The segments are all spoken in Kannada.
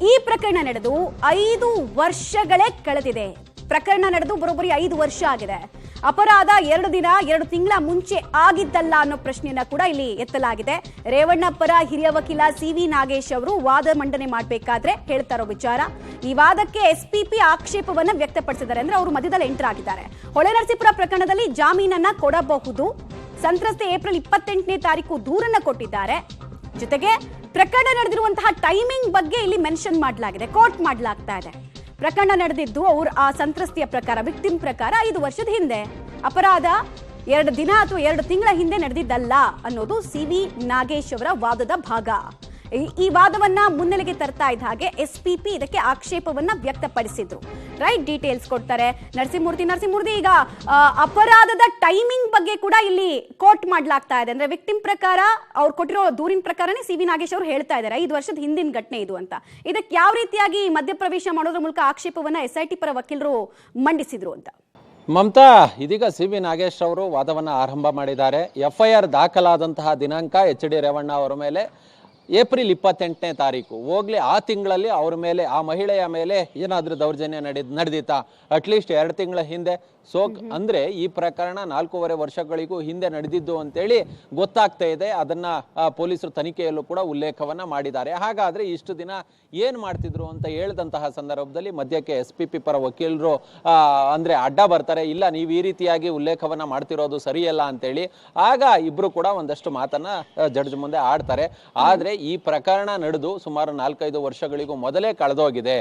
ಈ ಪ್ರಕರಣ ನಡೆದು 5 ವರ್ಷಗಳೇ ಕಳೆದಿದೆ. ಪ್ರಕರಣ ನಡೆದು ಬರೋಬ್ಬರಿ 5 ವರ್ಷ ಆಗಿದೆ. ಅಪರಾಧ 2 ದಿನ 2 ತಿಂಗಳ ಮುಂಚೆ ಆಗಿದ್ದಲ್ಲ ಅನ್ನೋ ಪ್ರಶ್ನೆಯನ್ನ ಕೂಡ ಇಲ್ಲಿ ಎತ್ತಲಾಗಿದೆ. ರೇವಣ್ಣ ಪರ ಹಿರಿಯ ವಕೀಲ ಸಿ.ವಿ. ನಾಗೇಶ್ ಅವರು ವಾದ ಮಂಡನೆ ಮಾಡಬೇಕಾದ್ರೆ ಹೇಳ್ತಾ ಇರೋ ವಿಚಾರ, ಈ ವಾದಕ್ಕೆ ಎಸ್ಪಿಪಿ ಆಕ್ಷೇಪವನ್ನ ವ್ಯಕ್ತಪಡಿಸಿದ್ದಾರೆ. ಅಂದ್ರೆ ಅವರು ಮಧ್ಯದಲ್ಲಿ ಎಂಟರ್ ಆಗಿದ್ದಾರೆ. ಹೊಳೆನರಸೀಪುರ ಪ್ರಕರಣದಲ್ಲಿ ಜಾಮೀನನ್ನ ಕೊಡಬಹುದು. ಸಂತ್ರಸ್ತೆ ಏಪ್ರಿಲ್ 28ನೇ ತಾರೀಕು ದೂರನ್ನ ಕೊಟ್ಟಿದ್ದಾರೆ. ಜೊತೆಗೆ ಪ್ರಕರಣ ನಡೆದಿರುವಂತಹ ಟೈಮಿಂಗ್ ಬಗ್ಗೆ ಇಲ್ಲಿ ಮೆನ್ಷನ್ ಮಾಡಲಾಗಿದೆ, ಕೋಟ್ ಮಾಡಲಾಗ್ತಾ ಇದೆ. ಪ್ರಕರಣ ನಡೆದಿದ್ದು ಆ ಸಂತ್ರಸ್ತೆಯ ಪ್ರಕಾರ, ವಿಕ್ಟಿಮ್ ಪ್ರಕಾರ 5 ವರ್ಷದ ಹಿಂದೆ, ಅಪರಾಧ 2 ದಿನ ಅಥವಾ 2 ತಿಂಗಳ ಹಿಂದೆ ನಡೆದಿದ್ದಲ್ಲ ಅನ್ನೋದು ಸಿ.ವಿ. ನಾಗೇಶ್ ಅವರ ವಾದದ ಭಾಗ. ಈ ವಾದವನ್ನ ಮುನ್ನೆಲೆಗೆ ತರ್ತಾ ಇದ್ದ ಹಾಗೆ ಎಸ್ಪಿಪಿ ಇದಕ್ಕೆ ಆಕ್ಷೇಪವನ್ನ ವ್ಯಕ್ತಪಡಿಸಿದ್ರು. ರೈಟ್, ಡೀಟೇಲ್ಸ್ ಕೊಡ್ತಾರೆ ನರಸಿಂಹಮೂರ್ತಿ. ಈಗ ಅಪರಾಧದ ಟೈಮಿಂಗ್ ಬಗ್ಗೆ ಕೂಡ ಇಲ್ಲಿ ಕೋಟ್ ಮಾಡಲಾಗ್ತಾ ಇದೆ. ಅಂದ್ರೆ ವಿಕ್ಟಿಮ್ ಪ್ರಕಾರ ಅವ್ರು ಕೊಟ್ಟಿರೋ ದೂರಿನ ಪ್ರಕಾರನೇ ಸಿ.ವಿ. ನಾಗೇಶ್ ಅವರು ಹೇಳ್ತಾ ಇದ್ದಾರೆ 5 ವರ್ಷದ ಹಿಂದಿನ ಘಟನೆ ಇದು ಅಂತ. ಇದಕ್ಕೆ ಯಾವ ರೀತಿಯಾಗಿ ಮಧ್ಯಪ್ರವೇಶ ಮಾಡೋದ್ರ ಮೂಲಕ ಆಕ್ಷೇಪವನ್ನ ಎಸ್ಐಟಿ ಪರ ವಕೀಲರು ಮಂಡಿಸಿದ್ರು ಅಂತ. ಮಮತಾ, ಇದೀಗ ಸಿ.ವಿ. ನಾಗೇಶ್ ಅವರು ವಾದವನ್ನು ಆರಂಭ ಮಾಡಿದ್ದಾರೆ. ಎಫ್ಐಆರ್ ದಾಖಲಾದಂತಹ ದಿನಾಂಕ ಎಚ್.ಡಿ. ರೇವಣ್ಣ ಅವರ ಮೇಲೆ ಏಪ್ರಿಲ್ 28ನೇ ತಾರೀಕು. ಹೋಗ್ಲಿ, ಆ ತಿಂಗಳಲ್ಲಿ ಅವ್ರ ಮೇಲೆ, ಆ ಮಹಿಳೆಯ ಮೇಲೆ ಏನಾದರೂ ದೌರ್ಜನ್ಯ ನಡೆದಿತ್ತಾ? ಅಟ್ಲೀಸ್ಟ್ 2 ತಿಂಗಳ ಹಿಂದೆ. ಅಂದ್ರೆ ಈ ಪ್ರಕರಣ 4.5 ವರ್ಷಗಳಿಗೂ ಹಿಂದೆ ನಡೆದಿದ್ದು ಅಂತೇಳಿ ಗೊತ್ತಾಗ್ತಾ ಇದೆ. ಅದನ್ನ ಪೊಲೀಸರು ತನಿಖೆಯಲ್ಲೂ ಕೂಡ ಉಲ್ಲೇಖವನ್ನ ಮಾಡಿದ್ದಾರೆ. ಹಾಗಾದ್ರೆ ಇಷ್ಟು ದಿನ ಏನ್ ಮಾಡ್ತಿದ್ರು ಅಂತ ಹೇಳಿದಂತಹ ಸಂದರ್ಭದಲ್ಲಿ ಮಧ್ಯಕ್ಕೆ ಎಸ್ಪಿಪಿ ಪರ ವಕೀಲರು ಅಂದ್ರೆ ಅಡ್ಡ ಬರ್ತಾರೆ. ಇಲ್ಲ, ನೀವು ಈ ರೀತಿಯಾಗಿ ಉಲ್ಲೇಖವನ್ನ ಮಾಡ್ತಿರೋದು ಸರಿಯಲ್ಲ ಅಂತೇಳಿ. ಆಗ ಇಬ್ರು ಕೂಡ ಒಂದಷ್ಟು ಮಾತನ್ನ ಜಡ್ಜ್ ಮುಂದೆ ಆಡ್ತಾರೆ. ಆದ್ರೆ ಈ ಪ್ರಕರಣ ನಡೆದು ಸುಮಾರು 4-5 ವರ್ಷಗಳಿಗೂ ಮೊದಲೇ ಕಳೆದೋಗಿದೆ.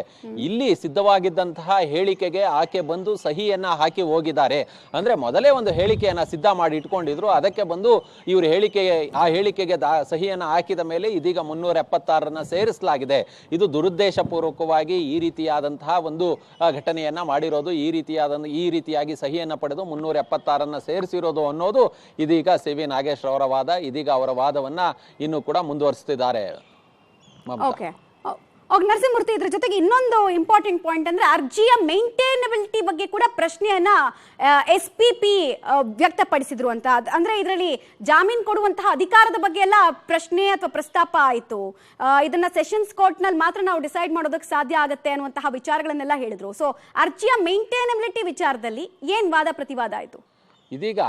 ಇಲ್ಲಿ ಸಿದ್ಧವಾಗಿದ್ದಂತಹ ಹೇಳಿಕೆಗೆ ಆಕೆ ಬಂದು ಸಹಿಯನ್ನ ಹಾಕಿ ಹೋಗಿದ್ದಾರೆ. ಅಂದ್ರೆ ಮೊದಲೇ ಒಂದು ಹೇಳಿಕೆಯನ್ನ ಸಿದ್ಧ ಮಾಡಿ ಇಟ್ಕೊಂಡಿದ್ರು. ಅದಕ್ಕೆ ಬಂದು ಇವರು ಆ ಹೇಳಿಕೆಗೆ ಸಹಿಯನ್ನ ಹಾಕಿದ ಮೇಲೆ ಇದೀಗ 376 ಸೇರಿಸಲಾಗಿದೆ. ಇದು ದುರುದ್ದೇಶ ಪೂರ್ವಕವಾಗಿ ಈ ರೀತಿಯಾದಂತಹ ಒಂದು ಘಟನೆಯನ್ನ ಮಾಡಿರೋದು, ಈ ರೀತಿಯಾಗಿ ಸಹಿಯನ್ನ ಪಡೆದು 376 ಸೇರಿಸಿರೋದು ಅನ್ನೋದು ಇದೀಗ ಸಿ.ವಿ. ನಾಗೇಶ್ ಅವರ ವಾದ. ಇದೀಗ ಅವರ ವಾದವನ್ನ ಇನ್ನು ಕೂಡ ಮುಂದುವರಿಸುತ್ತಿದ್ದಾರೆ. ನರಸಿಂಹಮೂರ್ತಿ, ಇದ್ರ ಜೊತೆಗೆ ಇನ್ನೊಂದು ಇಂಪಾರ್ಟೆಂಟ್ ಪಾಯಿಂಟ್ ಅಂದ್ರೆ ಅರ್ಜಿಯ ಮೇಂಟೈನಬಿಲಿಟಿ ಬಗ್ಗೆ ಕೂಡ ಪ್ರಶ್ನೆಯನ್ನ ಎಸ್ಪಿಪಿ ವ್ಯಕ್ತಪಡಿಸಿದ್ರು ಅಂತ. ಅಂದ್ರೆ ಇದರಲ್ಲಿ ಜಾಮೀನು ಕೊಡುವಂತಹ ಅಧಿಕಾರದ ಬಗ್ಗೆ ಎಲ್ಲ ಪ್ರಶ್ನೆ ಅಥವಾ ಪ್ರಸ್ತಾಪ ಆಯಿತು. ಇದನ್ನ ಸೆಷನ್ಸ್ ಕೋರ್ಟ್ ನಲ್ಲಿ ಮಾತ್ರ ನಾವು ಡಿಸೈಡ್ ಮಾಡೋದಕ್ಕೆ ಸಾಧ್ಯ ಆಗುತ್ತೆ ಅನ್ನುವಂತಹ ವಿಚಾರಗಳನ್ನೆಲ್ಲ ಹೇಳಿದ್ರು. ಸೊ ಅರ್ಜಿಯ ಮೇಂಟೈನಬಿಲಿಟಿ ವಿಚಾರದಲ್ಲಿ ಏನ್ ವಾದ ಪ್ರತಿವಾದ ಆಯಿತು? ಇದೀಗ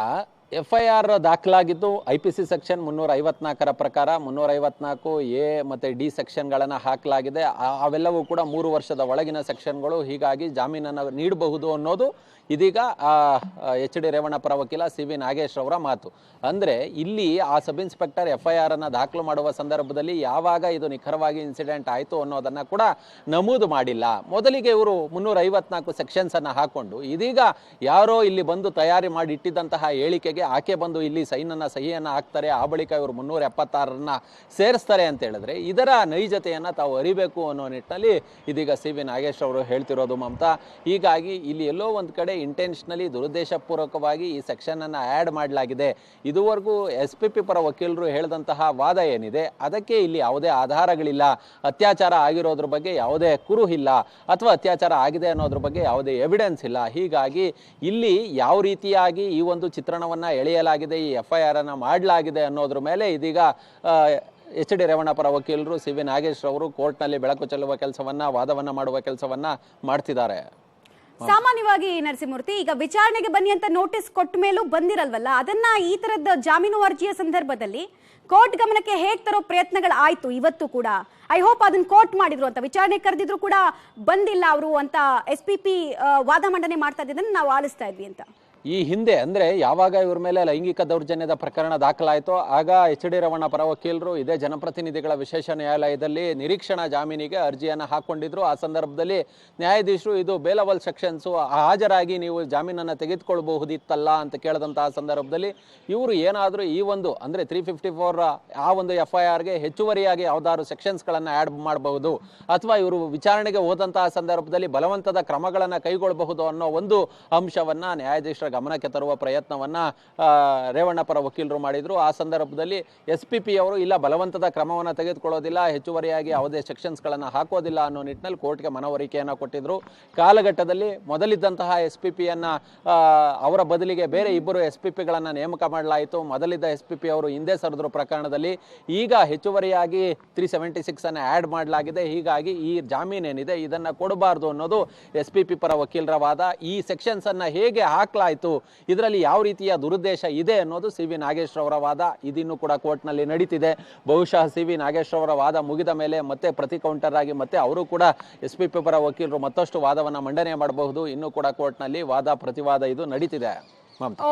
ಎಫ್ಐಆರ್ ದಾಖಲಾಗಿದ್ದು IPC ಸೆಕ್ಷನ್ 354 ಪ್ರಕಾರ 354A ಮತ್ತು D ಸೆಕ್ಷನ್ಗಳನ್ನು ಹಾಕಲಾಗಿದೆ. ಅವೆಲ್ಲವೂ ಕೂಡ 3 ವರ್ಷದ ಒಳಗಿನ ಸೆಕ್ಷನ್ಗಳು. ಹೀಗಾಗಿ ಜಾಮೀನನ್ನು ನೀಡಬಹುದು ಅನ್ನೋದು ಇದೀಗ ಎಚ್.ಡಿ. ರೇವಣ್ಣ ಪರ ವಕೀಲ ಸಿ.ವಿ. ನಾಗೇಶ್ ಅವರ ಮಾತು. ಅಂದರೆ ಇಲ್ಲಿ ಆ ಸಬ್ ಇನ್ಸ್ಪೆಕ್ಟರ್ ಎಫ್ಐಆರ್ ಅನ್ನು ದಾಖಲು ಮಾಡುವ ಸಂದರ್ಭದಲ್ಲಿ ಯಾವಾಗ ಇದು ನಿಖರವಾಗಿ ಇನ್ಸಿಡೆಂಟ್ ಆಯಿತು ಅನ್ನೋದನ್ನು ಕೂಡ ನಮೂದು ಮಾಡಿಲ್ಲ. ಮೊದಲಿಗೆ ಇವರು 354 ಸೆಕ್ಷನ್ಸ್ ಅನ್ನು ಹಾಕೊಂಡು ಇದೀಗ ಯಾರೋ ಇಲ್ಲಿ ಬಂದು ತಯಾರಿ ಮಾಡಿ ಇಟ್ಟಿದ್ದಂತಹ ಹೇಳಿಕೆಗೆ ಆಕೆ ಬಂದು ಇಲ್ಲಿ ಸಹಿಯನ್ನ ಹಾಕ್ತಾರೆ, ಆ ಬಳಿಕ ಇವರು 376 ಸೇರಿಸ್ತಾರೆ ಅಂತ ಹೇಳಿದ್ರೆ ಇದರ ನೈಜತೆಯನ್ನ ತಾವು ಅರಿಬೇಕು ಅನ್ನೋ ನಿಟ್ಟಿನಲ್ಲಿ ಇದೀಗ ಸಿ.ವಿ. ನಾಗೇಶ್ ಅವರು ಹೇಳ್ತಿರೋದು ಮಮತಾ. ಹೀಗಾಗಿ ಇಲ್ಲಿ ಎಲ್ಲೋ ಒಂದು ಕಡೆ ಇಂಟೆನ್ಷನಲಿ ದುರುದ್ದೇಶಪೂರ್ವಕವಾಗಿ ಈ ಸೆಕ್ಷನ್ ಅನ್ನ ಆಡ್ ಮಾಡಲಾಗಿದೆ. ಇದುವರೆಗೂ ಎಸ್ಪಿಪಿ ಪರ ವಕೀಲರು ಹೇಳಿದಂತಹ ವಾದ ಏನಿದೆ ಅದಕ್ಕೆ ಇಲ್ಲಿ ಯಾವುದೇ ಆಧಾರಗಳಿಲ್ಲ. ಅತ್ಯಾಚಾರ ಆಗಿರೋದ್ರ ಬಗ್ಗೆ ಯಾವುದೇ ಕುರುಹಿಲ್ಲ, ಅಥವಾ ಅತ್ಯಾಚಾರ ಆಗಿದೆ ಅನ್ನೋದ್ರ ಬಗ್ಗೆ ಯಾವುದೇ ಎವಿಡೆನ್ಸ್ ಇಲ್ಲ. ಹೀಗಾಗಿ ಇಲ್ಲಿ ಯಾವ ರೀತಿಯಾಗಿ ಈ ಒಂದು ಚಿತ್ರಣವನ್ನ ಎಳೆಯಲಾಗಿದೆ, ಈ ಎಫ್ಐಆರ್ ಅನ್ನ ಮಾಡಲಾಗಿದೆ ಅನ್ನೋದ್ರ ಮೇಲೆ ಇದೀಗ ಎಚ್.ಡಿ. ರೇವಣ್ಣ ಪರ ವಕೀಲರು ಸಿ.ವಿ. ನಾಗೇಶ್ ಅವರು ಕೋರ್ಟ್ನಲ್ಲಿ ಬೆಳಕು ಚೆಲ್ಲುವ ಕೆಲಸವನ್ನ, ವಾದವನ್ನ ಮಾಡುವ ಕೆಲಸವನ್ನ ಮಾಡ್ತಿದ್ದಾರೆ. ಸಾಮಾನ್ಯವಾಗಿ ನರಸಿಂಹಮೂರ್ತಿ, ಈಗ ವಿಚಾರಣೆಗೆ ಬನ್ನಿ ಅಂತ ನೋಟಿಸ್ ಕೊಟ್ಟ ಮೇಲೂ ಬಂದಿರಲ್ವಲ್ಲ, ಅದನ್ನ ಈ ತರದ ಜಾಮೀನು ಅರ್ಜಿಯ ಸಂದರ್ಭದಲ್ಲಿ ಕೋರ್ಟ್ ಗಮನಕ್ಕೆ ಹೇಗೆ ತರೋ ಪ್ರಯತ್ನಗಳು ಆಯ್ತು ಇವತ್ತು ಕೂಡ? ಐ ಹೋಪ್ ಅದನ್ನ ಕೋರ್ಟ್ ಮಾಡಿದ್ರು ಅಂತ, ವಿಚಾರಣೆ ಕರೆದಿದ್ರು ಕೂಡ ಬಂದಿಲ್ಲ ಅವರು ಅಂತ ಎಸ್ಪಿಪಿ ವಾದ ಮಂಡನೆ ಮಾಡ್ತಾ ಇದ್ದದನ್ನ ನಾವು ಆಲಿಸ್ತಾ ಇದ್ವಿ ಅಂತ. ಈ ಹಿಂದೆ ಅಂದ್ರೆ ಯಾವಾಗ ಇವ್ರ ಮೇಲೆ ಲೈಂಗಿಕ ದೌರ್ಜನ್ಯದ ಪ್ರಕರಣ ದಾಖಲಾಯಿತೋ ಆಗ ಎಚ್.ಡಿ. ರೇವಣ್ಣ ಪರ ವಕೀಲರು ಇದೇ ಜನಪ್ರತಿನಿಧಿಗಳ ವಿಶೇಷ ನ್ಯಾಯಾಲಯದಲ್ಲಿ ನಿರೀಕ್ಷಣಾ ಜಾಮೀನಿಗೆ ಅರ್ಜಿಯನ್ನು ಹಾಕೊಂಡಿದ್ರು. ಆ ಸಂದರ್ಭದಲ್ಲಿ ನ್ಯಾಯಾಧೀಶರು ಇದು ಬೇಲಬಲ್ ಸೆಕ್ಷನ್ಸು, ಹಾಜರಾಗಿ ನೀವು ಜಾಮೀನನ್ನು ತೆಗೆದುಕೊಳ್ಬಹುದಿತ್ತಲ್ಲ ಅಂತ ಕೇಳಿದಂತಹ ಸಂದರ್ಭದಲ್ಲಿ ಇವರು ಏನಾದರೂ ಈ ಒಂದು ಅಂದ್ರೆ 354 ಆ ಒಂದು ಎಫ್ಐಆರ್ಗೆ ಹೆಚ್ಚುವರಿಯಾಗಿ ಯಾವ್ದಾದ್ರು ಸೆಕ್ಷನ್ಸ್ಗಳನ್ನು ಆ್ಯಡ್ ಮಾಡಬಹುದು, ಅಥವಾ ಇವರು ವಿಚಾರಣೆಗೆ ಹೋದಂತಹ ಸಂದರ್ಭದಲ್ಲಿ ಬಲವಂತದ ಕ್ರಮಗಳನ್ನು ಕೈಗೊಳ್ಳಬಹುದು ಅನ್ನೋ ಒಂದು ಅಂಶವನ್ನ ನ್ಯಾಯಾಧೀಶರ ಗಮನಕ್ಕೆ ತರುವ ಪ್ರಯತ್ನವನ್ನ ರೇವಣ್ಣ ಪರ ವಕೀಲರು ಮಾಡಿದ್ರು. ಆ ಸಂದರ್ಭದಲ್ಲಿ SPP ಅವರು ಇಲ್ಲ ಬಲವಂತದ ಕ್ರಮವನ್ನು ತೆಗೆದುಕೊಳ್ಳೋದಿಲ್ಲ, ಹೆಚ್ಚುವರಿಯಾಗಿ ಯಾವುದೇ ಸೆಕ್ಷನ್ಸ್ಗಳನ್ನು ಹಾಕೋದಿಲ್ಲ ಅನ್ನೋ ನಿಟ್ಟಿನಲ್ಲಿ ಕೋರ್ಟ್ಗೆ ಮನವರಿಕೆಯನ್ನು ಕೊಟ್ಟಿದ್ರು. ಕಾಲಘಟ್ಟದಲ್ಲಿ ಮೊದಲಿದ್ದಂತಹ SPPಯನ್ನ ಅವರ ಬದಲಿಗೆ ಬೇರೆ ಇಬ್ಬರು SPPಗಳನ್ನು ನೇಮಕ ಮಾಡಲಾಯಿತು. ಮೊದಲಿದ್ದ SPP ಅವರು ಹಿಂದೆ ಸರಿದ್ರು ಪ್ರಕರಣದಲ್ಲಿ. ಈಗ ಹೆಚ್ಚುವರಿಯಾಗಿ 376 ಅನ್ನು ಆ್ಯಡ್ ಮಾಡಲಾಗಿದೆ. ಹೀಗಾಗಿ ಈ ಜಾಮೀನೇನಿದೆ ಇದನ್ನು ಕೊಡಬಾರ್ದು ಅನ್ನೋದು SPP ಪರ ವಕೀಲರ ವಾದ. ಈ ಸೆಕ್ಷನ್ಸ್ ಅನ್ನ ಹೇಗೆ ಹಾಕಲಾಯಿತು, ಇದರಲ್ಲಿ ಯಾವ ರೀತಿಯ ದುರುದ್ದೇಶ ಇದೆ ಅನ್ನೋದು CV ನಾಗೇಶ್ ರವರ ವಾದ. ಇದಿನ್ನೂ ಕೂಡ ಕೋರ್ಟ್ನಲ್ಲಿ ನಡೀತಿದೆ. ಬಹುಶಃ CV ನಾಗೇಶ್ ರವರ ವಾದ ಮುಗಿದ ಮೇಲೆ ಮತ್ತೆ ಪ್ರತಿ ಕೌಂಟರ್ ಆಗಿ ಮತ್ತೆ ಅವರು ಕೂಡ SPP ಪರ ವಕೀಲರು ಮತ್ತಷ್ಟು ವಾದವನ್ನು ಮಂಡನೆ ಮಾಡಬಹುದು. ಇನ್ನೂ ಕೂಡ ಕೋರ್ಟ್ನಲ್ಲಿ ವಾದ ಪ್ರತಿವಾದ ಇದು ನಡೀತಿದೆ. ಮಮತಾ.